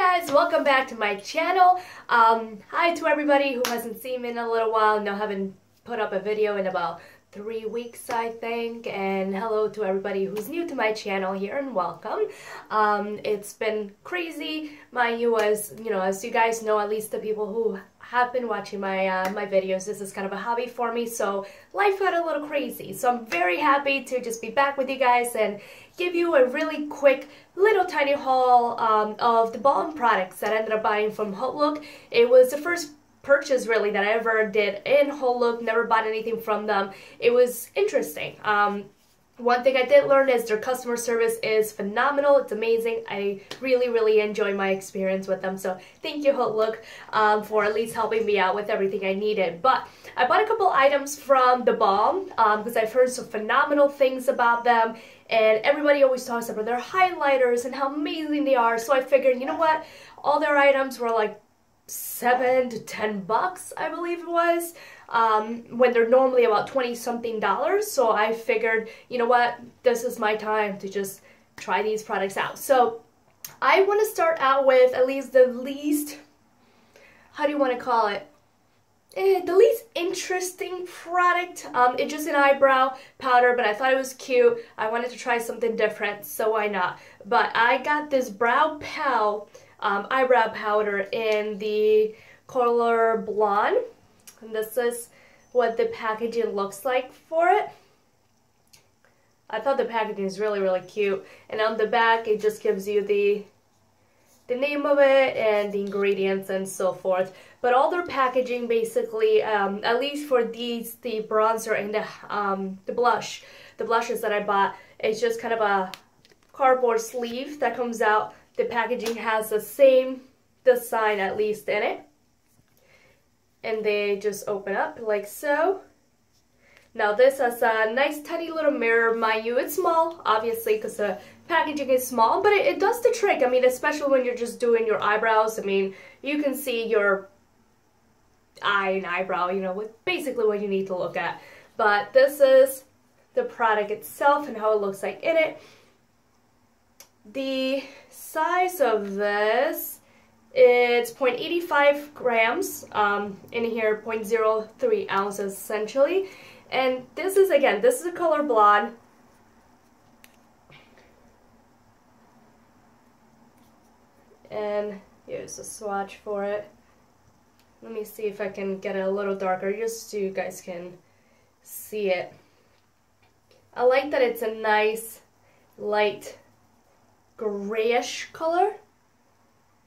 guys, welcome back to my channel. Hi to everybody who hasn't seen me in a little while. No, haven't put up a video in about 3 weeks, I think. And hello to everybody who's new to my channel here, and welcome. It's been crazy. As you guys know, at least the people who have been watching my my videos, this is kind of a hobby for me, so life got a little crazy. So I'm very happy to just be back with you guys and give you a really quick little tiny haul of the Balm products that I ended up buying from Hautelook. It was the first purchase really that I ever did in Hautelook. Never bought anything from them. It was interesting. One thing I did learn is their customer service is phenomenal. It's amazing. I really enjoy my experience with them. So thank you, Hautelook, for at least helping me out with everything I needed. But I bought a couple items from the Balm because I've heard some phenomenal things about them. And everybody always talks about their highlighters and how amazing they are. So I figured, you know what? All their items were like $7 to $10, I believe it was, when they're normally about $20-something. So I figured, you know what, this is my time to just try these products out. So I want to start out with at least the least, how do you want to call it? The least interesting product. It's just an eyebrow powder, but I thought it was cute. I wanted to try something different, so why not? But I got this Brow Pal eyebrow powder in the color blonde, and this is what the packaging looks like for it. I thought the packaging is really cute, and on the back it just gives you the name of it and the ingredients and so forth. But all their packaging basically, at least for these, the bronzer and the blushes that I bought, it's just kind of a cardboard sleeve that comes out. The packaging has the same design, at least, in it. And they just open up like so. Now this has a nice tiny little mirror, mind you. It's small, obviously, because the packaging is small, but it does the trick. I mean, especially when you're just doing your eyebrows. I mean, you can see your eye and eyebrow, you know, with basically what you need to look at. But this is the product itself and how it looks like in it. The size of this, it's 0.85 grams, in here 0.03 ounces essentially. And this is, again, this is a color blonde. And here's a swatch for it. Let me see if I can get it a little darker just so you guys can see it. I like that it's a nice light grayish color.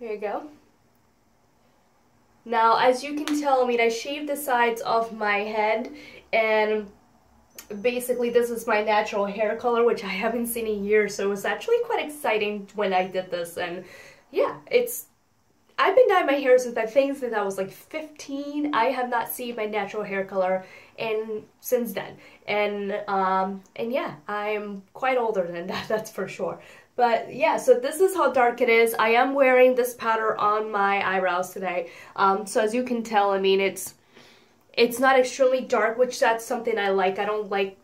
Here you go. Now, as you can tell, I mean, I shaved the sides of my head, and basically this is my natural hair color, which I haven't seen in years, so it was actually quite exciting when I did this. And yeah, I've been dyeing my hair since I was like 15. I have not seen my natural hair color since then. And yeah, I'm quite older than that, that's for sure. But yeah, so this is how dark it is. I am wearing this powder on my eyebrows today. So as you can tell, I mean, it's not extremely dark, which that's something I like. I don't like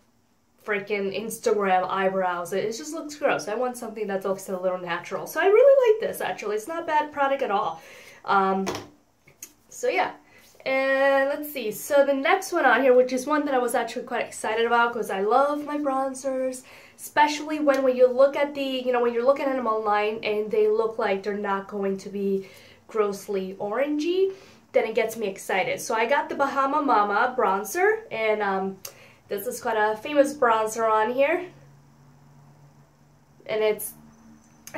freaking Instagram eyebrows. It just looks gross. I want something that looks a little natural. So I really like this, actually. It's not a bad product at all. So yeah. And let's see, so the next one on here, which is one that I was actually quite excited about because I love my bronzers, especially when you look at when you're looking at them online and they look like they're not going to be grossly orangey, then it gets me excited. So I got the Bahama Mama bronzer, and this is quite a famous bronzer on here. And it's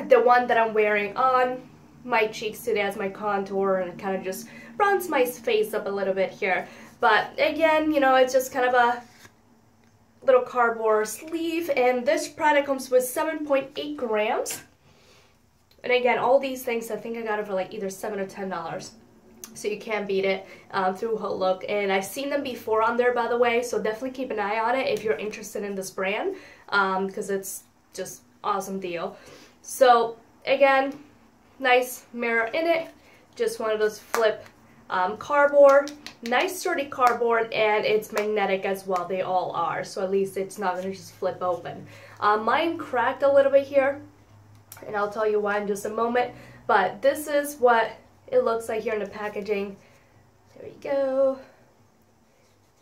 the one that I'm wearing on my cheeks today as my contour, and it kind of just bronze my face up a little bit here. But again, you know, it's just kind of a little cardboard sleeve, and this product comes with 7.8 grams. And again, all these things, I think I got it for like either $7 or $10. So you can't beat it through Hautelook. And I've seen them before on there, by the way, so definitely keep an eye on it if you're interested in this brand, because it's just awesome deal. So again, nice mirror in it, just one of those flip cardboard, nice sturdy cardboard, and it's magnetic as well. They all are, so at least it's not going to just flip open. Mine cracked a little bit here, and I'll tell you why in just a moment. but this is what it looks like here in the packaging. There you go.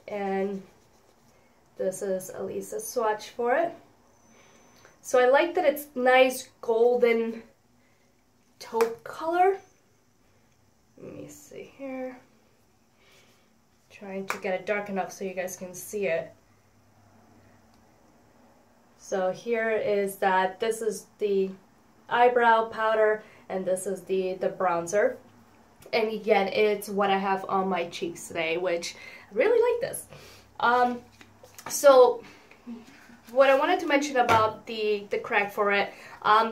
And this is at least a swatch for it. So I like that it's nice golden taupe color. Let me see here. Trying to get it dark enough so you guys can see it. So here is that. This is the eyebrow powder and this is the bronzer. And again, it's what I have on my cheeks today, which I really like this. So what I wanted to mention about the crack for it,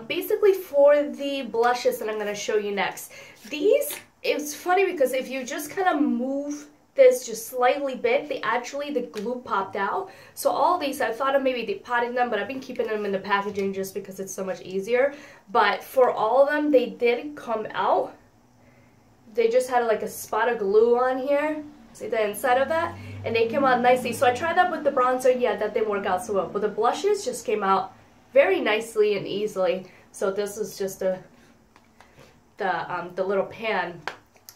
basically for the blushes that I'm going to show you next, these, it's funny because if you just kind of move this just slightly bit, the glue popped out. So all these, I thought of maybe depotting them, but I've been keeping them in the packaging just because it's so much easier. But for all of them, they did come out. They just had like a spot of glue on here. See the inside of that? And they came out nicely. So I tried that with the bronzer. Yeah, that didn't work out so well. But the blushes just came out very nicely and easily. So this is just the little pan.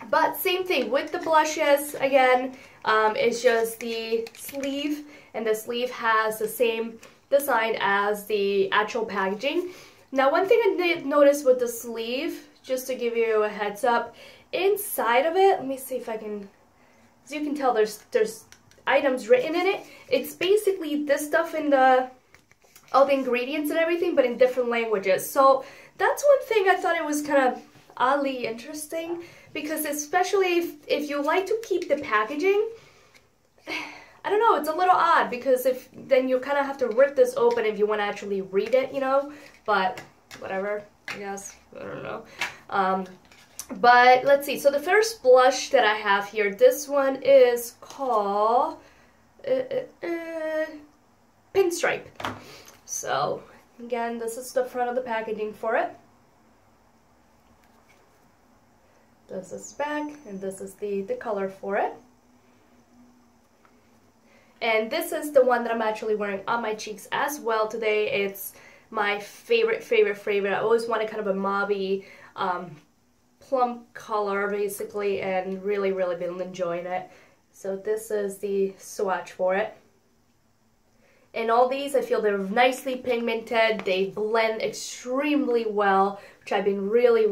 But same thing with the blushes. Again, it's just the sleeve. And the sleeve has the same design as the actual packaging. Now, one thing I did notice with the sleeve, just to give you a heads up, inside of it, let me see if I can, as you can tell, there's items written in it. It's basically this stuff in all the ingredients and everything, but in different languages. So that's one thing I thought it was kind of oddly interesting, because especially if you like to keep the packaging, I don't know, it's a little odd, because then you kind of have to rip this open if you want to actually read it, you know, but whatever, I guess, I don't know. But let's see, so the first blush that I have here, this one is called Pinstripe. So again, this is the front of the packaging for it. This is back, and this is the color for it. And this is the one that I'm actually wearing on my cheeks as well today. It's my favorite. I always wanted kind of a mauve-y, plum color basically, and really been enjoying it. So this is the swatch for it. And all these, I feel they're nicely pigmented. They blend extremely well, which I've been really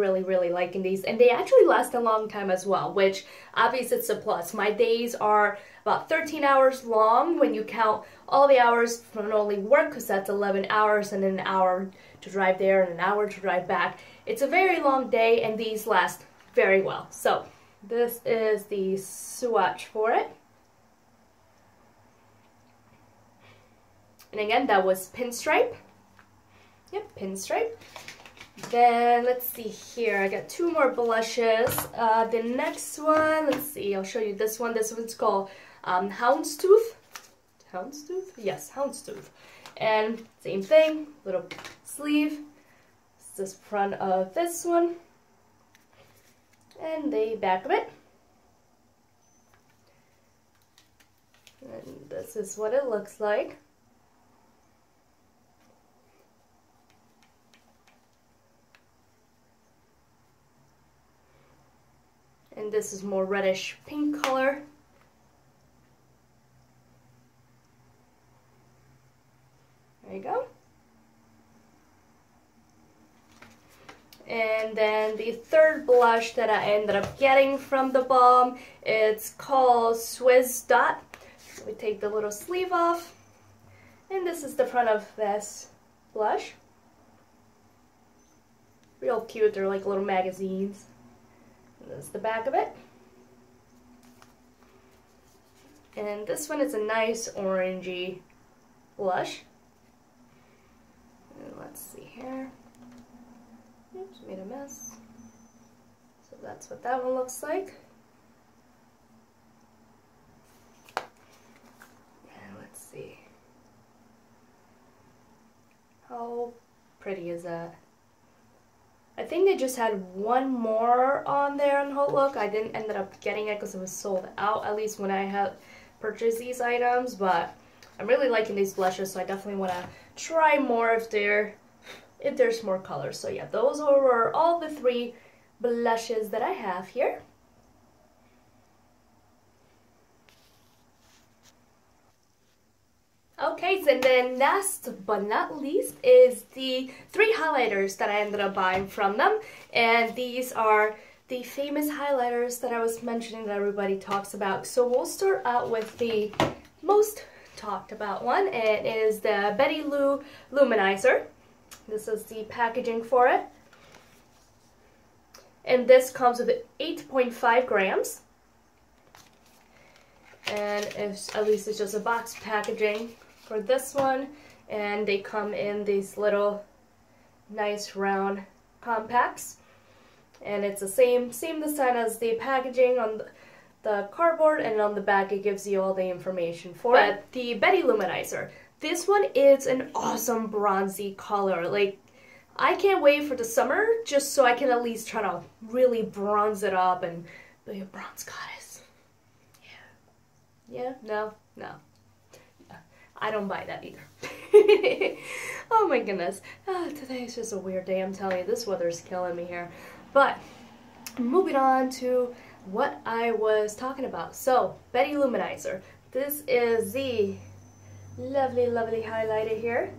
liking these. And they actually last a long time as well, which obviously it's a plus. My days are about 13 hours long when you count all the hours from not only work, because that's 11 hours, and then an hour to drive there and an hour to drive back. It's a very long day, and these last very well. So this is the swatch for it. And again, that was Pinstripe. Yep, Pinstripe. Then let's see here. I got two more blushes. The next one, let's see. I'll show you this one. This one's called Houndstooth. Houndstooth? Yes, Houndstooth. And same thing, little sleeve. It's the front of this one. And the back of it. And this is what it looks like. And this is more reddish pink color. There you go. And then the third blush that I ended up getting from the Balm, it's called Swiss Dot. So we take the little sleeve off. And this is the front of this blush. Real cute, they're like little magazines. This is the back of it. And this one is a nice orangey blush. And let's see here. Oops, made a mess. So that's what that one looks like. And let's see. How pretty is that? I think they just had one more on there on Hautelook. I didn't end up getting it because it was sold out, at least when I had purchased these items. But I'm really liking these blushes, so I definitely want to try more if there's more colors. So yeah, those were all the three blushes that I have here. Okay, so then last but not least is the 3 highlighters that I ended up buying from them. And these are the famous highlighters that I was mentioning that everybody talks about. So we'll start out with the most talked about one. It is the Betty Lou Luminizer. This is the packaging for it. And this comes with 8.5 grams. And at least it's just a box packaging for this one, and they come in these little nice round compacts, and it's the same design as the packaging on the cardboard, and on the back it gives you all the information for it. The Betty Luminizer, this one is an awesome bronzy color. Like, I can't wait for the summer just so I can at least try to really bronze it up and be a bronze goddess. Yeah? No? I don't buy that either. Oh my goodness. Today is just a weird day, I'm telling you. This weather's killing me here. But, moving on to what I was talking about. So, Betty Luminizer. This is the lovely, lovely highlighter here.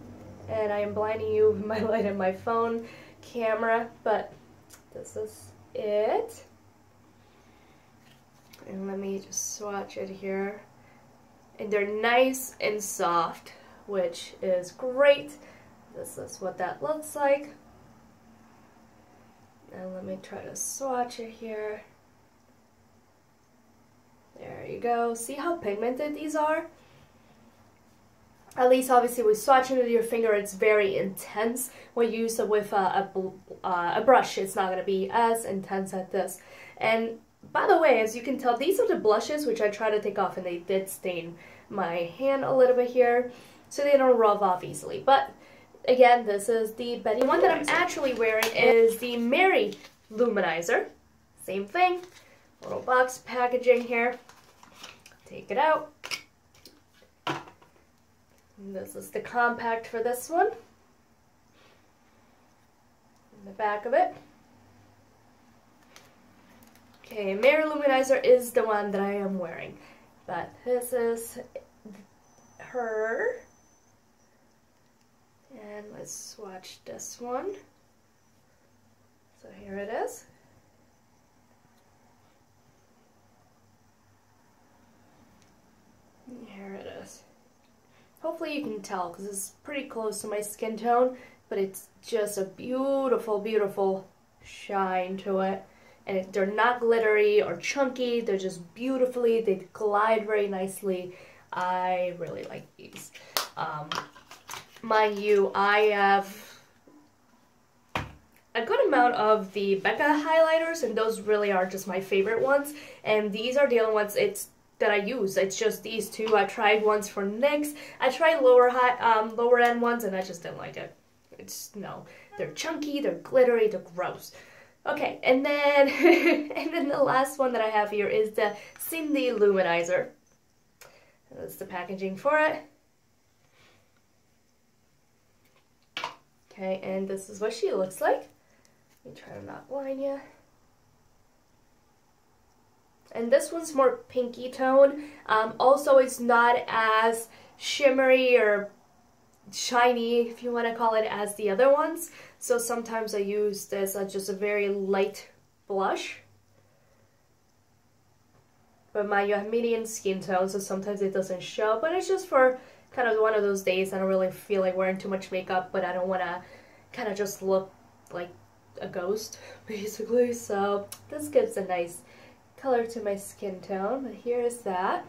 And I am blinding you with my light and my phone camera. But, this is it. And let me just swatch it here. And they're nice and soft, which is great. This is what that looks like. And let me try to swatch it here. There you go. See how pigmented these are? At least obviously with swatching with your finger, it's very intense. When you use it with a brush, it's not going to be as intense as this. And by the way, as you can tell, these are the blushes, which I try to take off, and they did stain my hand a little bit here, so they don't rub off easily. But again, this is the Betty. The one that I'm actually wearing is the Mary Luminizer. Same thing, little box packaging here. Take it out. And this is the compact for this one. In the back of it. Okay, Mary Luminizer is the one that I am wearing, but this is her, and let's swatch this one. So here it is. Here it is. Hopefully you can tell because it's pretty close to my skin tone, but it's just a beautiful, beautiful shine to it. And they're not glittery or chunky, they're just beautifully, they glide very nicely. I really like these. Mind you, I have a good amount of the Becca highlighters, and those really are just my favorite ones. And these are the only ones that I use. It's just these two. I tried ones for NYX. I tried lower end ones, and I just didn't like it. No, they're chunky, they're glittery, they're gross. Okay, and then the last one that I have here is the Cindy Luminizer. That's the packaging for it. Okay, and this is what she looks like. Let me try to not blind you. And this one's more pinky tone. Also, it's not as shimmery or shiny, if you want to call it, as the other ones. So sometimes I use this as just a very light blush. But mind you, I have medium skin tone, so sometimes it doesn't show. But it's just for kind of one of those days I don't really feel like wearing too much makeup, but I don't want to kind of just look like a ghost, basically. So this gives a nice color to my skin tone. But here is that.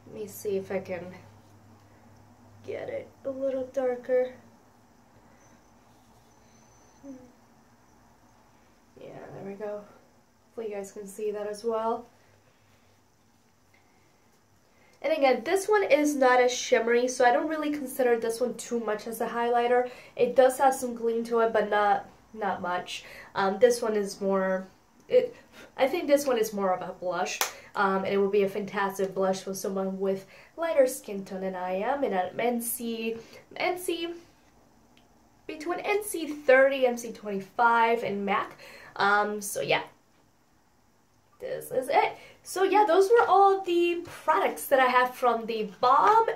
Let me see if I can get it a little darker. Yeah, there we go. Hopefully you guys can see that as well. And again, this one is not as shimmery, so I don't really consider this one too much as a highlighter. It does have some gleam to it, but not much. This one is more, I think this one is more of a blush. And it would be a fantastic blush for someone with lighter skin tone than I am, in an between NC 30, NC 25, and MAC. So yeah, this is it. So yeah, those were all the products that I have from the Balm.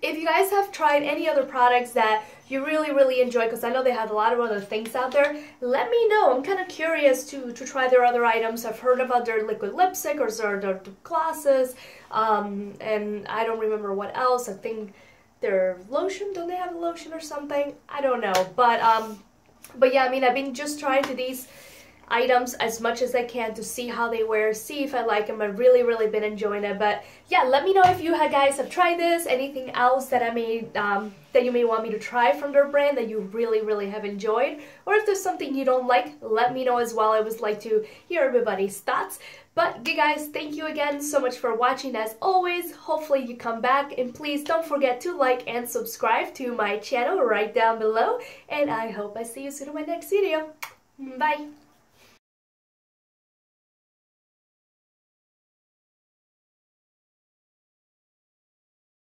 If you guys have tried any other products that you really enjoy, because I know they have a lot of other things out there, let me know. I'm kind of curious to try their other items. I've heard about their liquid lipstick or their glosses, and I don't remember what else. I think their lotion, don't they have a lotion or something? I don't know, but yeah, I mean, I've been just trying these items as much as I can to see how they wear, see if I like them. I've really been enjoying it. But yeah, let me know if you guys have tried this, anything else that I may that you may want me to try from their brand that you really have enjoyed, or if there's something you don't like, let me know as well. I always like to hear everybody's thoughts. But you guys, thank you again so much for watching as always. Hopefully you come back, and please don't forget to like and subscribe to my channel right down below, and I hope I see you soon in my next video. Bye!